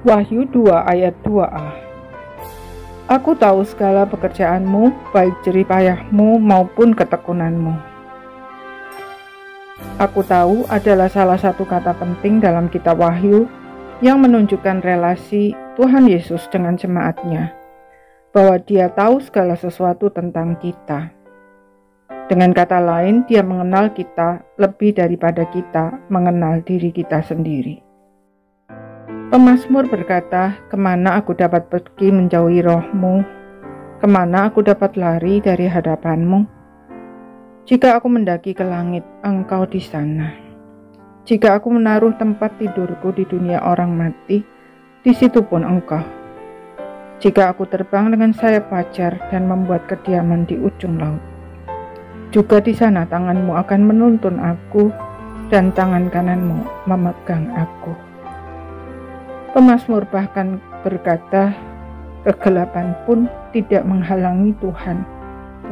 Wahyu 2 ayat 2a. Aku tahu segala pekerjaanmu, baik jerih payahmu maupun ketekunanmu. Aku tahu adalah salah satu kata penting dalam kitab Wahyu yang menunjukkan relasi Tuhan Yesus dengan jemaatnya, bahwa Dia tahu segala sesuatu tentang kita. Dengan kata lain, Dia mengenal kita lebih daripada kita mengenal diri kita sendiri. Pemazmur berkata, "Kemana aku dapat pergi menjauhi roh-Mu? Kemana aku dapat lari dari hadapan-Mu? Jika aku mendaki ke langit, Engkau di sana. Jika aku menaruh tempat tidurku di dunia orang mati, di situ pun Engkau. Jika aku terbang dengan sayap fajar dan membuat kediaman di ujung laut, juga di sana tangan-Mu akan menuntun aku dan tangan kanan-Mu memegang aku." Pemazmur bahkan berkata, kegelapan pun tidak menghalangi Tuhan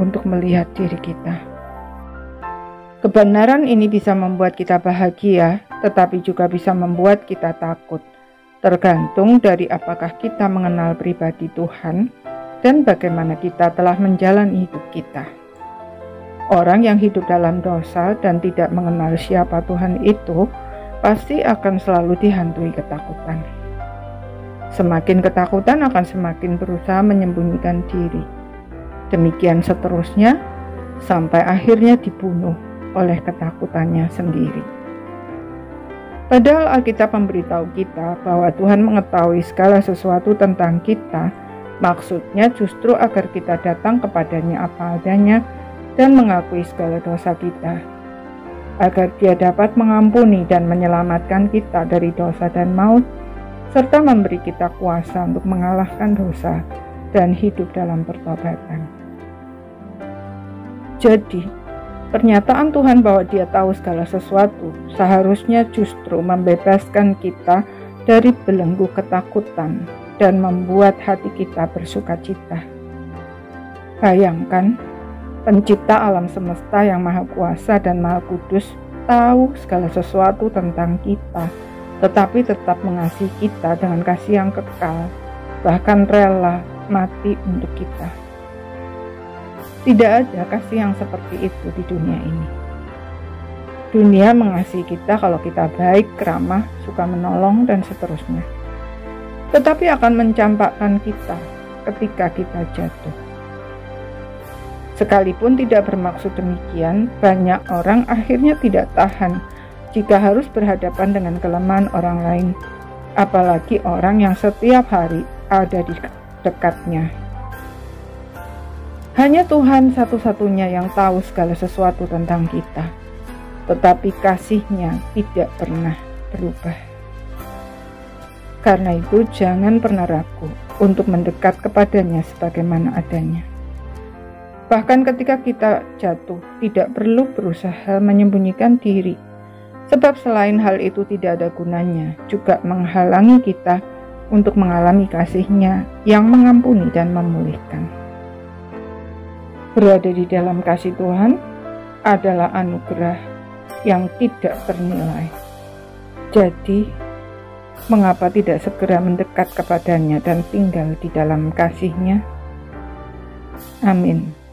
untuk melihat diri kita. Kebenaran ini bisa membuat kita bahagia, tetapi juga bisa membuat kita takut, tergantung dari apakah kita mengenal pribadi Tuhan dan bagaimana kita telah menjalani hidup kita. Orang yang hidup dalam dosa dan tidak mengenal siapa Tuhan itu pasti akan selalu dihantui ketakutan. Semakin ketakutan akan semakin berusaha menyembunyikan diri. Demikian seterusnya sampai akhirnya dibunuh oleh ketakutannya sendiri. Padahal Alkitab memberitahu kita bahwa Tuhan mengetahui segala sesuatu tentang kita. Maksudnya justru agar kita datang kepadanya apa adanya dan mengakui segala dosa kita, agar Dia dapat mengampuni dan menyelamatkan kita dari dosa dan maut, serta memberi kita kuasa untuk mengalahkan dosa dan hidup dalam pertobatan. Jadi, pernyataan Tuhan bahwa Dia tahu segala sesuatu seharusnya justru membebaskan kita dari belenggu ketakutan dan membuat hati kita bersukacita. Bayangkan, Pencipta alam semesta yang Maha Kuasa dan Maha Kudus tahu segala sesuatu tentang kita, tetapi tetap mengasihi kita dengan kasih yang kekal, bahkan rela mati untuk kita. Tidak ada kasih yang seperti itu di dunia ini. Dunia mengasihi kita kalau kita baik, ramah, suka menolong, dan seterusnya. Tetapi akan mencampakkan kita ketika kita jatuh. Sekalipun tidak bermaksud demikian, banyak orang akhirnya tidak tahan jika harus berhadapan dengan kelemahan orang lain, apalagi orang yang setiap hari ada di dekatnya. Hanya Tuhan satu-satunya yang tahu segala sesuatu tentang kita, tetapi kasih-Nya tidak pernah berubah. Karena itu jangan pernah ragu untuk mendekat kepadanya sebagaimana adanya. Bahkan ketika kita jatuh, tidak perlu berusaha menyembunyikan diri, sebab selain hal itu tidak ada gunanya, juga menghalangi kita untuk mengalami kasih-Nya yang mengampuni dan memulihkan. Berada di dalam kasih Tuhan adalah anugerah yang tidak ternilai. Jadi, mengapa tidak segera mendekat kepadanya dan tinggal di dalam kasih-Nya? Amin.